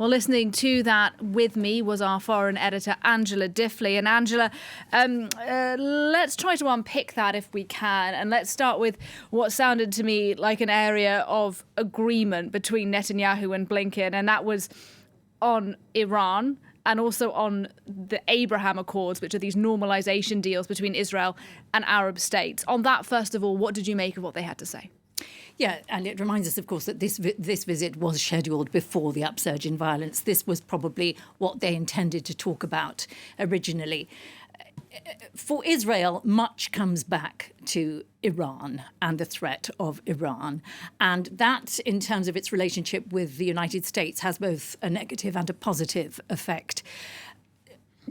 Well, listening to that with me was our foreign editor, Angela Diffley. And Angela, let's try to unpick that if we can. And let's start with what sounded to me like an area of agreement between Netanyahu and Blinken. And that was on Iran and also on the Abraham Accords, which are these normalization deals between Israel and Arab states. On that, first of all, what did you make of what they had to say? Yeah, and it reminds us, of course, that this visit was scheduled before the upsurge in violence. This was probably what they intended to talk about originally. For Israel, much comes back to Iran and the threat of Iran. And that, in terms of its relationship with the United States, has both a negative and a positive effect.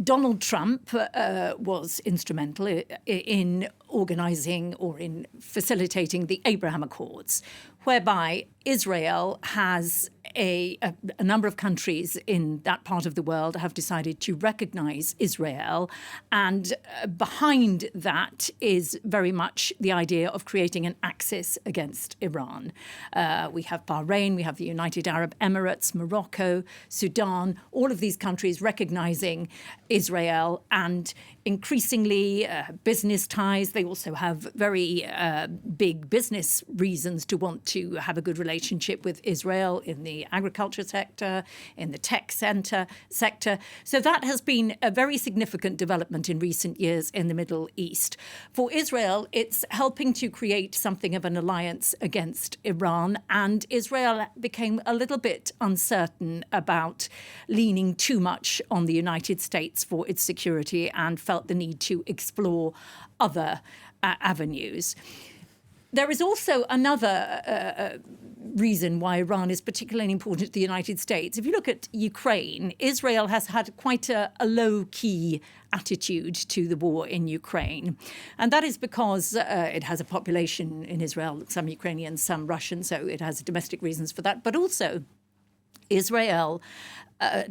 Donald Trump was instrumental in organising or in facilitating the Abraham Accords, whereby Israel has a number of countries in that part of the world have decided to recognise Israel. And behind that is very much the idea of creating an axis against Iran. We have Bahrain, we have the United Arab Emirates, Morocco, Sudan, all of these countries recognising Israel and increasingly business ties. They also have very big business reasons to want to have a good relationship with Israel in the agriculture sector, in the tech sector. So that has been a very significant development in recent years in the Middle East. For Israel, it's helping to create something of an alliance against Iran, and Israel became a little bit uncertain about leaning too much on the United States for its security and felt the need to explore other avenues. There is also another reason why Iran is particularly important to the United States. If you look at Ukraine, Israel has had quite a low-key attitude to the war in Ukraine. And that is because it has a population in Israel, some Ukrainians, some Russians, so it has domestic reasons for that. But also, Israel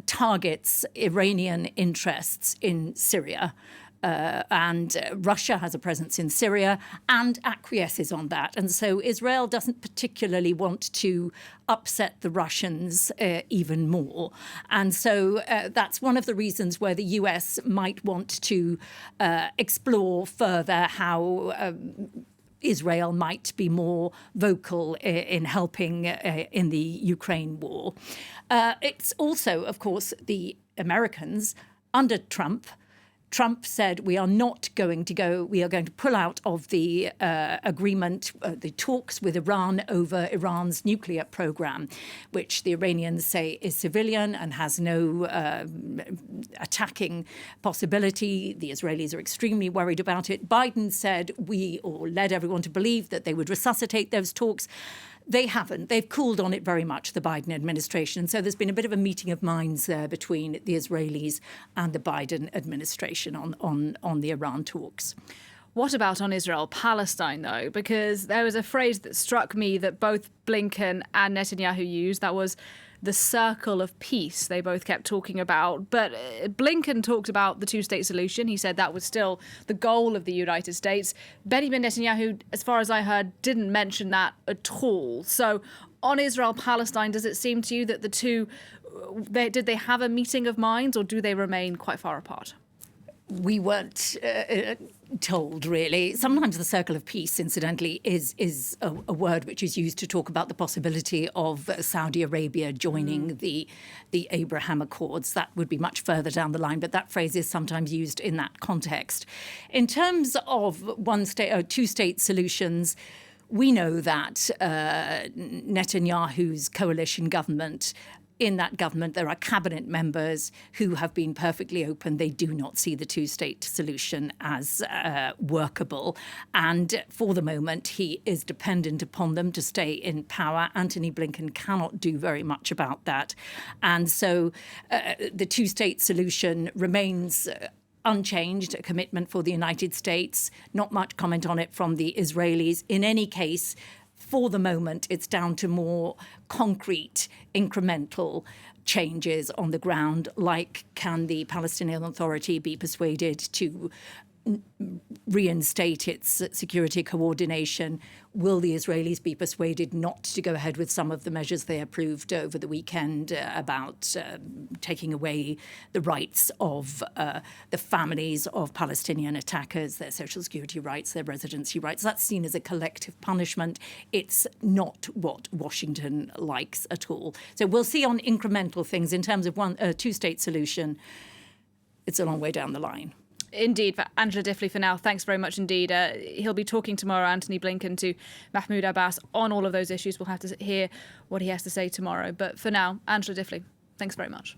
targets Iranian interests in Syria. And Russia has a presence in Syria and acquiesces on that. And so Israel doesn't particularly want to upset the Russians even more. And so that's one of the reasons where the US might want to explore further how Israel might be more vocal in helping in the Ukraine war. It's also, of course, the Americans under Trump said we are not going to go, we are going to pull out of the agreement, the talks with Iran over Iran's nuclear program, which the Iranians say is civilian and has no attacking possibility. The Israelis are extremely worried about it. Biden said or led everyone to believe that they would resuscitate those talks. They haven't. They've cooled on it very much, the Biden administration. So there's been a bit of a meeting of minds there between the Israelis and the Biden administration on the Iran talks. What about on Israel-Palestine, though? Because there was a phrase that struck me that both Blinken and Netanyahu used. That was the circle of peace they both kept talking about. But Blinken talked about the two-state solution. He said that was still the goal of the United States. Benjamin Netanyahu, as far as I heard, didn't mention that at all. So on Israel-Palestine, does it seem to you that the two, did they have a meeting of minds, or do they remain quite far apart? We weren't told, really. Sometimes the circle of peace, incidentally, is a word which is used to talk about the possibility of Saudi Arabia joining the Abraham Accords. That would be much further down the line, but that phrase is sometimes used in that context. In terms of two-state solutions, we know that Netanyahu's coalition government, in that government, there are cabinet members who have been perfectly open. They do not see the two-state solution as workable. And for the moment, he is dependent upon them to stay in power. Antony Blinken cannot do very much about that. And so the two-state solution remains unchanged, a commitment for the United States. Not much comment on it from the Israelis. In any case, for the moment, it's down to more concrete, incremental changes on the ground, like can the Palestinian Authority be persuaded to reinstate its security coordination? Will the Israelis be persuaded not to go ahead with some of the measures they approved over the weekend about taking away the rights of the families of Palestinian attackers, their social security rights, their residency rights? That's seen as a collective punishment. It's not what Washington likes at all. So we'll see on incremental things. In terms of two-state solution, it's a long way down the line. Indeed, for Angela Diffley for now, thanks very much indeed. He'll be talking tomorrow, Antony Blinken, to Mahmoud Abbas on all of those issues. We'll have to hear what he has to say tomorrow. But for now, Angela Diffley, thanks very much.